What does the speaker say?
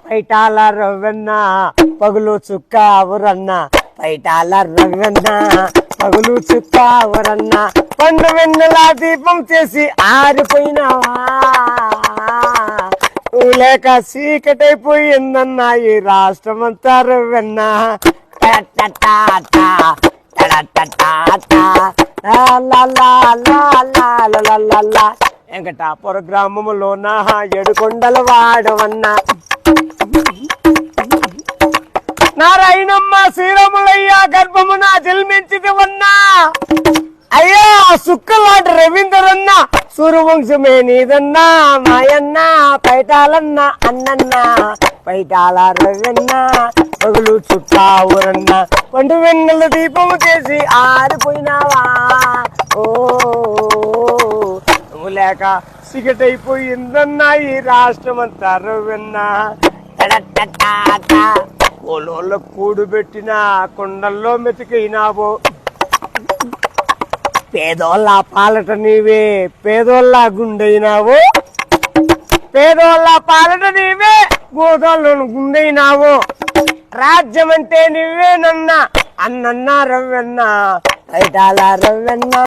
పైటాల రవ్వన్న పగులు చుక్క ఊరన్న, పైటాల రవ్వన్న పగులు చుక్క ఊరన్న, పండు వెన్నెలా దీపం చేసి ఆరిపోయినావా, లేక చీకటైపోయిందన్నా ఈ రాష్ట్రమంతా రవ్వన్న. వెంకటాపుర గ్రామములో నా 7 కొండల వాడవన్నా, నారాయణమ్మ శ్రీరాములయ్య గర్భమున జన్మించిదివన్నా, అయ్యా సుక్కలాట రవీంద్రన్న సూర్యవంశమే నీదన్నా, మాయన్న పైటాలన్న అన్నన్న, పైటాల రవన్న పగులు చుట్టా ఊరన్న, పండు వెన్నెల దీపము చేసి ఆరిపోయినావా, ఓ లేక సిగటైపోయిందన్నా ఈ రాష్ట్రమంతా రవన్నా. కోలోళ్ళ కూడు పెట్టినా కొండల్లో మెతికైనావో, పేదోళ్ళ పాలట నీవే పేదోళ్ళ గుండైనావు, పేదోళ్ళ పాలట నీవే గోదోళ్ళ గుండైనావు, రాజ్యం అంటే నువ్వేనన్నా అన్నన్నా రవ్వన్నా, పైటాల రవ్వన్నా.